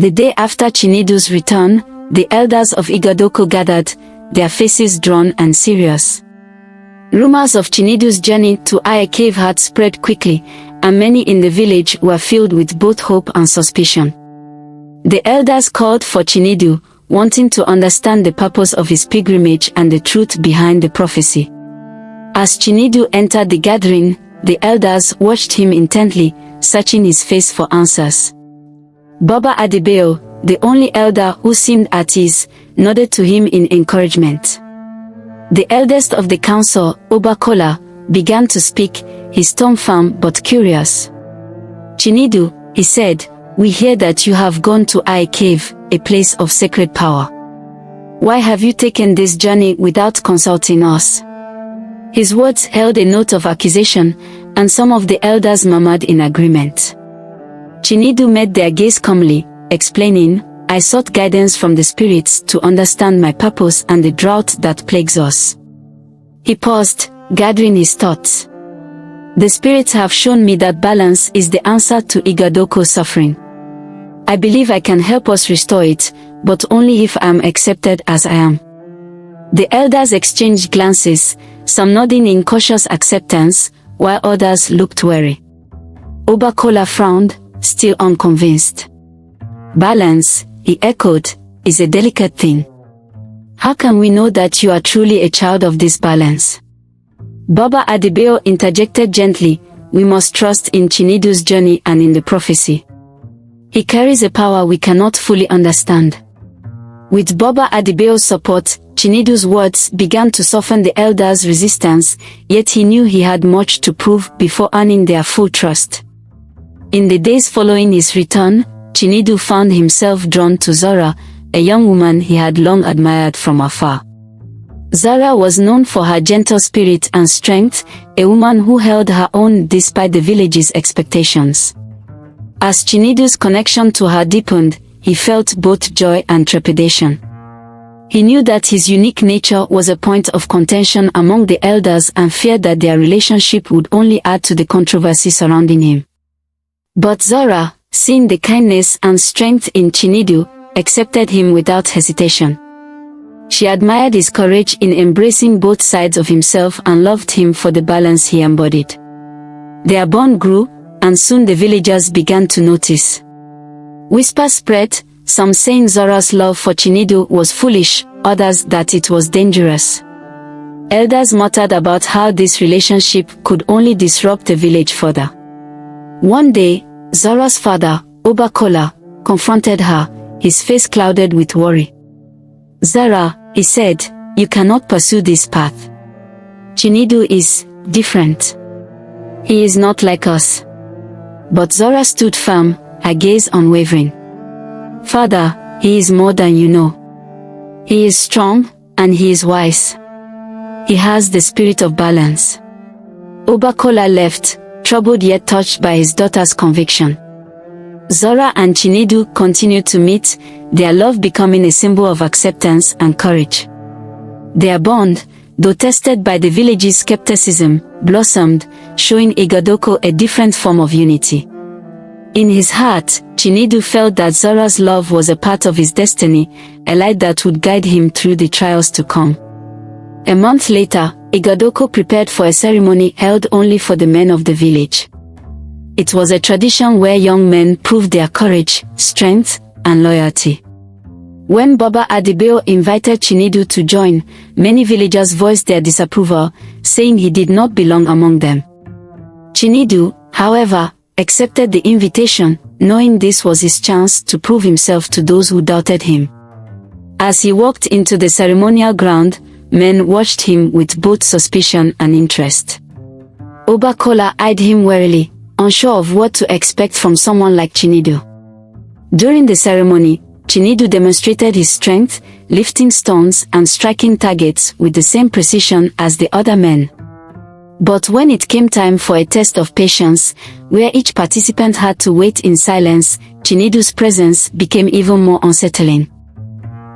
The day after Chinedu's return, the elders of Igodoko gathered, their faces drawn and serious. Rumors of Chinedu's journey to Aya Cave had spread quickly, and many in the village were filled with both hope and suspicion. The elders called for Chinedu, wanting to understand the purpose of his pilgrimage and the truth behind the prophecy. As Chinedu entered the gathering, the elders watched him intently, searching his face for answers. Baba Adebayo, the only elder who seemed at ease, nodded to him in encouragement. The eldest of the council, Obakola, began to speak, his tone firm but curious. "Chinedu," he said, "we hear that you have gone to Aya Cave, a place of sacred power. Why have you taken this journey without consulting us?" His words held a note of accusation, and some of the elders murmured in agreement. Chinedu met their gaze calmly, explaining, "I sought guidance from the spirits to understand my purpose and the drought that plagues us." He paused, gathering his thoughts. "The spirits have shown me that balance is the answer to Igodoko's suffering. I believe I can help us restore it, but only if I am accepted as I am." The elders exchanged glances, some nodding in cautious acceptance, while others looked wary. Obakola frowned, still unconvinced. "Balance," he echoed, "is a delicate thing. How can we know that you are truly a child of this balance?" Baba Adebayo interjected gently, "We must trust in Chinedu's journey and in the prophecy. He carries a power we cannot fully understand." With Baba Adebayo's support, Chinedu's words began to soften the elders' resistance, yet he knew he had much to prove before earning their full trust. In the days following his return, Chinedu found himself drawn to Zora, a young woman he had long admired from afar. Zara was known for her gentle spirit and strength, a woman who held her own despite the village's expectations. As Chinedu's connection to her deepened, he felt both joy and trepidation. He knew that his unique nature was a point of contention among the elders and feared that their relationship would only add to the controversy surrounding him. But Zara, seeing the kindness and strength in Chinedu, accepted him without hesitation. She admired his courage in embracing both sides of himself and loved him for the balance he embodied. Their bond grew, and soon the villagers began to notice. Whispers spread, some saying Zora's love for Chinedu was foolish, others that it was dangerous. Elders muttered about how this relationship could only disrupt the village further. One day, Zora's father, Obakola, confronted her, his face clouded with worry. "Zara," he said, "you cannot pursue this path. Chinedu is different. He is not like us." But Zora stood firm, her gaze unwavering. "Father, he is more than you know. He is strong, and he is wise. He has the spirit of balance." Obakola left, troubled yet touched by his daughter's conviction. Zora and Chinedu continued to meet, their love becoming a symbol of acceptance and courage. Their bond, though tested by the village's skepticism, blossomed, showing Igodoko a different form of unity. In his heart, Chinedu felt that Zora's love was a part of his destiny, a light that would guide him through the trials to come. A month later, Igodoko prepared for a ceremony held only for the men of the village. It was a tradition where young men proved their courage, strength, and loyalty. When Baba Adebayo invited Chinedu to join, many villagers voiced their disapproval, saying he did not belong among them. Chinedu, however, accepted the invitation, knowing this was his chance to prove himself to those who doubted him. As he walked into the ceremonial ground, men watched him with both suspicion and interest. Obakola eyed him warily, unsure of what to expect from someone like Chinedu. During the ceremony, Chinedu demonstrated his strength, lifting stones and striking targets with the same precision as the other men. But when it came time for a test of patience, where each participant had to wait in silence, Chinedu's presence became even more unsettling.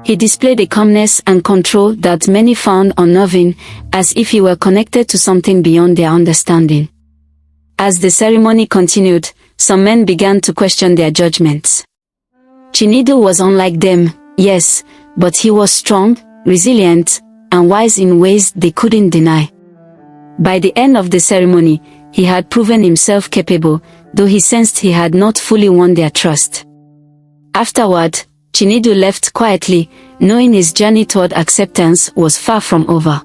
He displayed a calmness and control that many found unnerving, as if he were connected to something beyond their understanding. As the ceremony continued, some men began to question their judgments. Chinedu was unlike them, yes, but he was strong, resilient, and wise in ways they couldn't deny. By the end of the ceremony, he had proven himself capable, though he sensed he had not fully won their trust. Afterward, Chinedu left quietly, knowing his journey toward acceptance was far from over.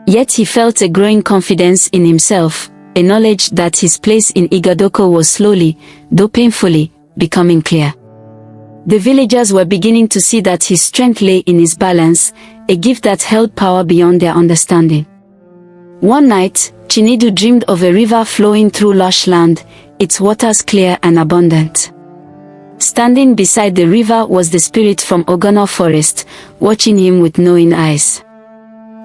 Yet he felt a growing confidence in himself, a knowledge that his place in Igodoko was slowly, though painfully, becoming clear. The villagers were beginning to see that his strength lay in his balance, a gift that held power beyond their understanding. One night, Chinedu dreamed of a river flowing through lush land, its waters clear and abundant. Standing beside the river was the spirit from Ogono forest, watching him with knowing eyes.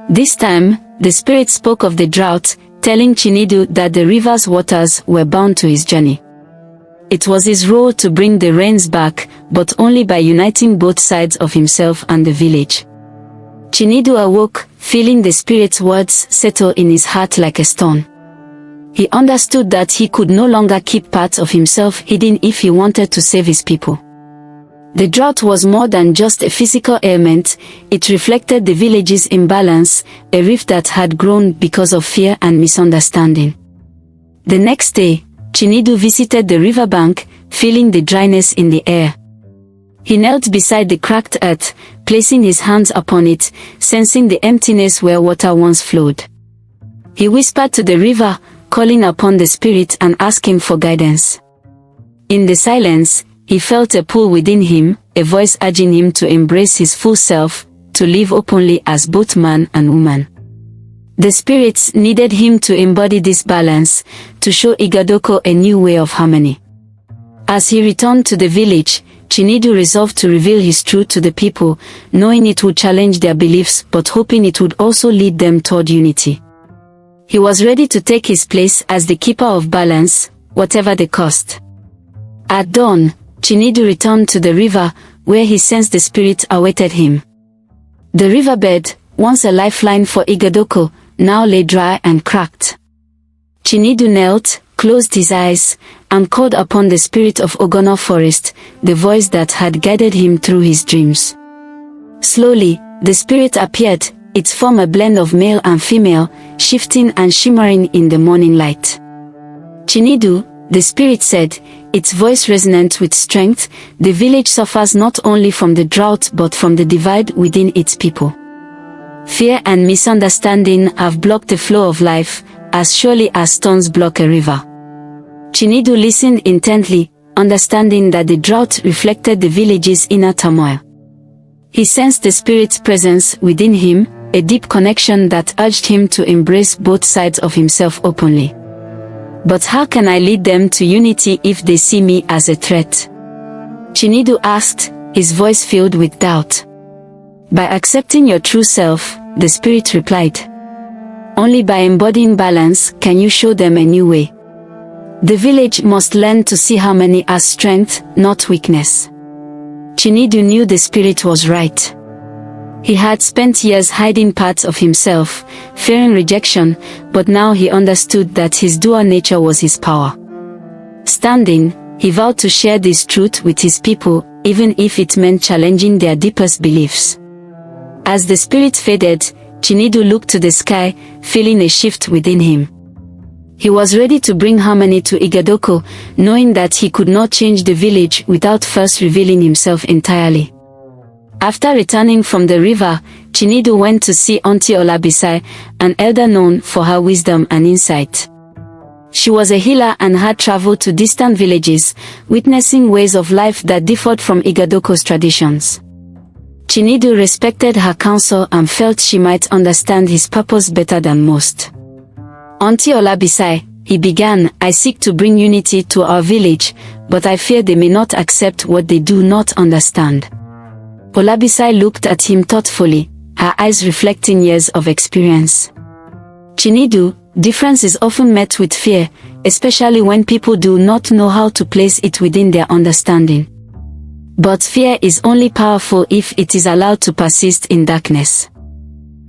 This time, the spirit spoke of the drought, telling Chinedu that the river's waters were bound to his journey. It was his role to bring the rains back, but only by uniting both sides of himself and the village. Chinedu awoke, feeling the spirit's words settle in his heart like a stone. He understood that he could no longer keep parts of himself hidden if he wanted to save his people. The drought was more than just a physical ailment, it reflected the village's imbalance, a rift that had grown because of fear and misunderstanding. The next day, Chinedu visited the riverbank, feeling the dryness in the air. He knelt beside the cracked earth, placing his hands upon it, sensing the emptiness where water once flowed. He whispered to the river, calling upon the spirit and asking for guidance. In the silence, he felt a pull within him, a voice urging him to embrace his full self, to live openly as both man and woman. The spirits needed him to embody this balance, to show Igodoko a new way of harmony. As he returned to the village, Chinedu resolved to reveal his truth to the people, knowing it would challenge their beliefs but hoping it would also lead them toward unity. He was ready to take his place as the keeper of balance, whatever the cost. At dawn, Chinedu returned to the river, where he sensed the spirit awaited him. The riverbed, once a lifeline for Igodoko, now lay dry and cracked. Chinedu knelt, closed his eyes, and called upon the spirit of Ogono forest, the voice that had guided him through his dreams. Slowly, the spirit appeared, its form a blend of male and female, shifting and shimmering in the morning light. Chinedu, the spirit said, its voice resonant with strength, the village suffers not only from the drought but from the divide within its people. Fear and misunderstanding have blocked the flow of life, as surely as stones block a river. Chinedu listened intently, understanding that the drought reflected the village's inner turmoil. He sensed the spirit's presence within him, a deep connection that urged him to embrace both sides of himself openly. But how can I lead them to unity if they see me as a threat? Chinedu asked, his voice filled with doubt. By accepting your true self, the spirit replied. Only by embodying balance can you show them a new way. The village must learn to see harmony as strength, not weakness. Chinedu knew the spirit was right. He had spent years hiding parts of himself, fearing rejection, but now he understood that his dual nature was his power. Standing, he vowed to share this truth with his people, even if it meant challenging their deepest beliefs. As the spirit faded, Chinedu looked to the sky, feeling a shift within him. He was ready to bring harmony to Igodoko, knowing that he could not change the village without first revealing himself entirely. After returning from the river, Chinedu went to see Auntie Olabisai, an elder known for her wisdom and insight. She was a healer and had traveled to distant villages, witnessing ways of life that differed from Igodoko's traditions. Chinedu respected her counsel and felt she might understand his purpose better than most. Auntie Olabisai, he began, I seek to bring unity to our village, but I fear they may not accept what they do not understand. Olabisai looked at him thoughtfully, her eyes reflecting years of experience. Chinedu, difference is often met with fear, especially when people do not know how to place it within their understanding. But fear is only powerful if it is allowed to persist in darkness.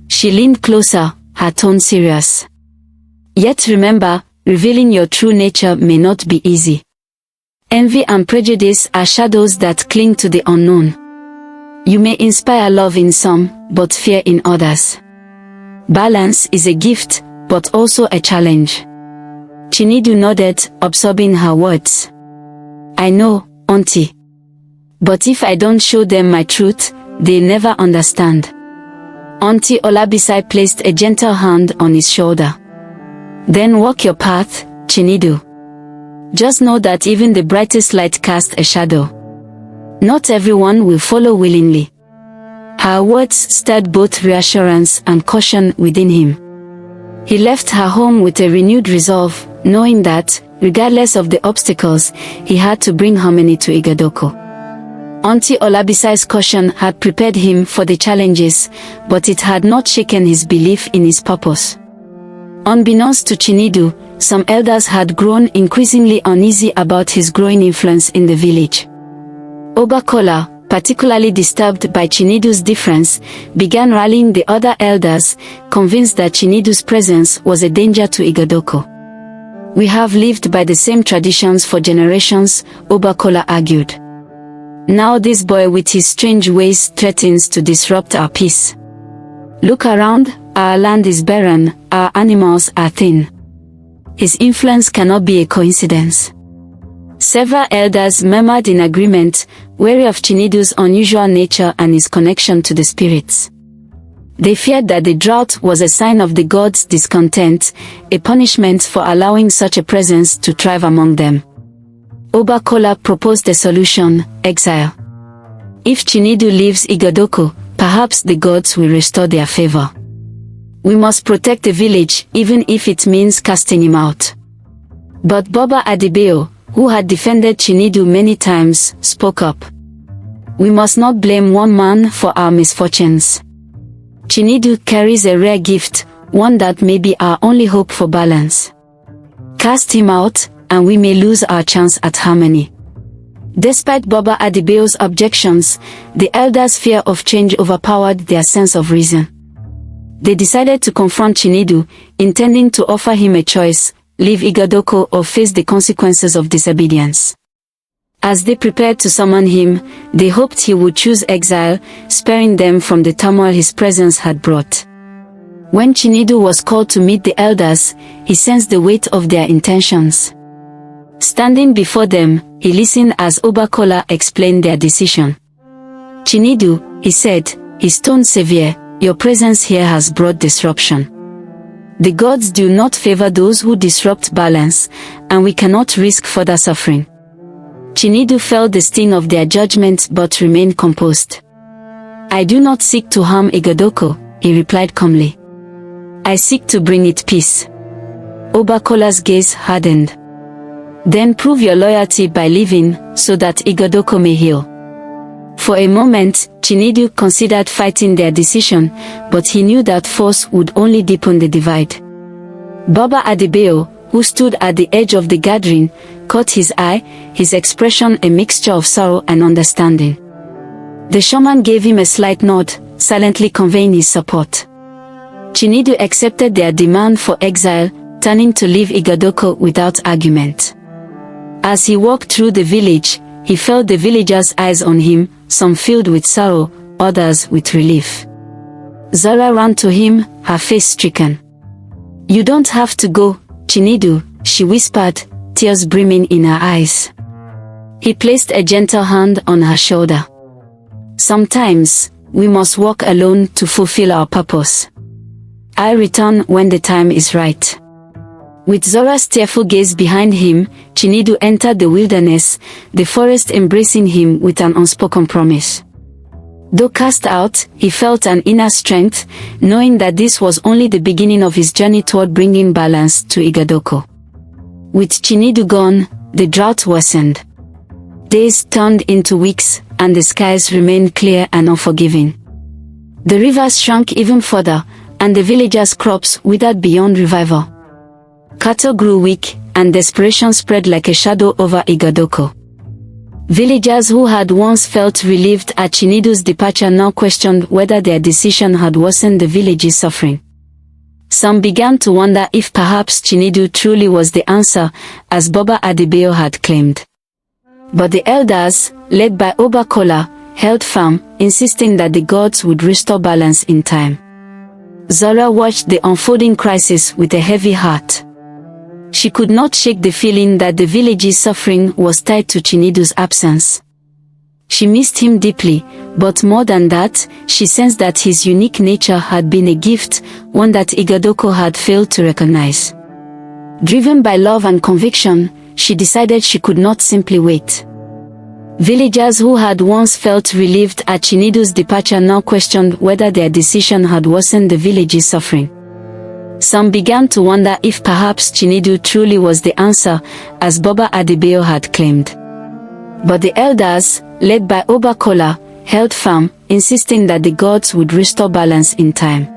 She leaned closer, her tone serious. Yet remember, revealing your true nature may not be easy. Envy and prejudice are shadows that cling to the unknown. You may inspire love in some, but fear in others. Balance is a gift, but also a challenge. Chinedu nodded, absorbing her words. I know, auntie. But if I don't show them my truth, they never understand. Auntie Olabisi placed a gentle hand on his shoulder. Then walk your path, Chinedu. Just know that even the brightest light casts a shadow. Not everyone will follow willingly. Her words stirred both reassurance and caution within him. He left her home with a renewed resolve, knowing that, regardless of the obstacles, he had to bring harmony to Igodoko. Auntie Olabisi's caution had prepared him for the challenges, but it had not shaken his belief in his purpose. Unbeknownst to Chinedu, some elders had grown increasingly uneasy about his growing influence in the village. Obakola, particularly disturbed by Chinedu's difference, began rallying the other elders, convinced that Chinedu's presence was a danger to Igodoko. We have lived by the same traditions for generations, Obakola argued. Now this boy with his strange ways threatens to disrupt our peace. Look around, our land is barren, our animals are thin. His influence cannot be a coincidence. Several elders murmured in agreement, wary of Chinedu's unusual nature and his connection to the spirits. They feared that the drought was a sign of the gods' discontent, a punishment for allowing such a presence to thrive among them. Obakola proposed a solution: exile. If Chinedu leaves Igodoko, perhaps the gods will restore their favor. We must protect the village, even if it means casting him out. But Baba Adebayo, who had defended Chinedu many times, spoke up. We must not blame one man for our misfortunes. Chinedu carries a rare gift, one that may be our only hope for balance. Cast him out, and we may lose our chance at harmony. Despite Baba Adebayo's objections, the elders' fear of change overpowered their sense of reason. They decided to confront Chinedu, intending to offer him a choice: leave Igodoko or face the consequences of disobedience. As they prepared to summon him, they hoped he would choose exile, sparing them from the turmoil his presence had brought. When Chinedu was called to meet the elders, he sensed the weight of their intentions. Standing before them, he listened as Obakola explained their decision. Chinedu, he said, his tone severe, your presence here has brought disruption. The gods do not favor those who disrupt balance, and we cannot risk further suffering. Chinedu felt the sting of their judgment but remained composed. I do not seek to harm Igodoko, he replied calmly. I seek to bring it peace. Obakola's gaze hardened. Then prove your loyalty by leaving, so that Igodoko may heal. For a moment, Chinedu considered fighting their decision, but he knew that force would only deepen the divide. Baba Adebayo, who stood at the edge of the gathering, caught his eye, his expression a mixture of sorrow and understanding. The shaman gave him a slight nod, silently conveying his support. Chinedu accepted their demand for exile, turning to leave Igodoko without argument. As he walked through the village, he felt the villagers' eyes on him, some filled with sorrow, others with relief. Zora ran to him, her face stricken. You don't have to go, Chinedu, she whispered, tears brimming in her eyes. He placed a gentle hand on her shoulder. Sometimes, we must walk alone to fulfill our purpose. I'll return when the time is right. With Zora's tearful gaze behind him, Chinedu entered the wilderness, the forest embracing him with an unspoken promise. Though cast out, he felt an inner strength, knowing that this was only the beginning of his journey toward bringing balance to Igodoko. With Chinedu gone, the drought worsened. Days turned into weeks, and the skies remained clear and unforgiving. The rivers shrunk even further, and the villagers' crops withered beyond revival. Cattle grew weak, and desperation spread like a shadow over Igodoko. Villagers who had once felt relieved at Chinedu's departure now questioned whether their decision had worsened the village's suffering. Some began to wonder if perhaps Chinedu truly was the answer, as Baba Adebayo had claimed. But the elders, led by Obakola, held firm, insisting that the gods would restore balance in time. Zora watched the unfolding crisis with a heavy heart. She could not shake the feeling that the village's suffering was tied to Chinedu's absence. She missed him deeply, but more than that, she sensed that his unique nature had been a gift, one that Igodoko had failed to recognize. Driven by love and conviction, she decided she could not simply wait. Villagers who had once felt relieved at Chinedu's departure now questioned whether their decision had worsened the village's suffering. Some began to wonder if perhaps Chinedu truly was the answer, as Boba Adebayo had claimed. But the elders, led by Obakola, held firm, insisting that the gods would restore balance in time.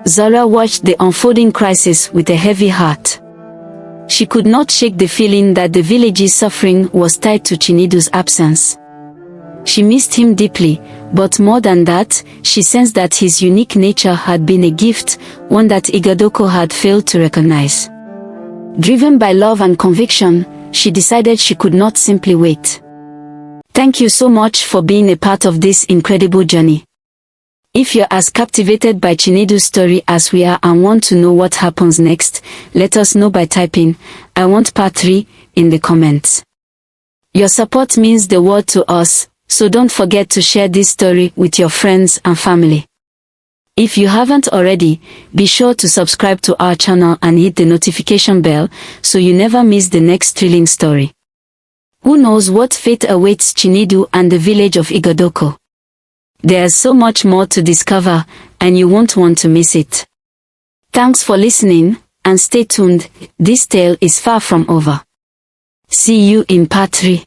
Zora watched the unfolding crisis with a heavy heart. She could not shake the feeling that the village's suffering was tied to Chinedu's absence. She missed him deeply, but more than that, she sensed that his unique nature had been a gift, one that Igodoko had failed to recognize. Driven by love and conviction, she decided she could not simply wait. Thank you so much for being a part of this incredible journey. If you're as captivated by Chinedu's story as we are and want to know what happens next, let us know by typing, "I want part 3" in the comments. Your support means the world to us, so don't forget to share this story with your friends and family. If you haven't already, be sure to subscribe to our channel and hit the notification bell so you never miss the next thrilling story. Who knows what fate awaits Chinedu and the village of Igodoko? There's so much more to discover, and you won't want to miss it. Thanks for listening, and stay tuned, this tale is far from over. See you in part 3.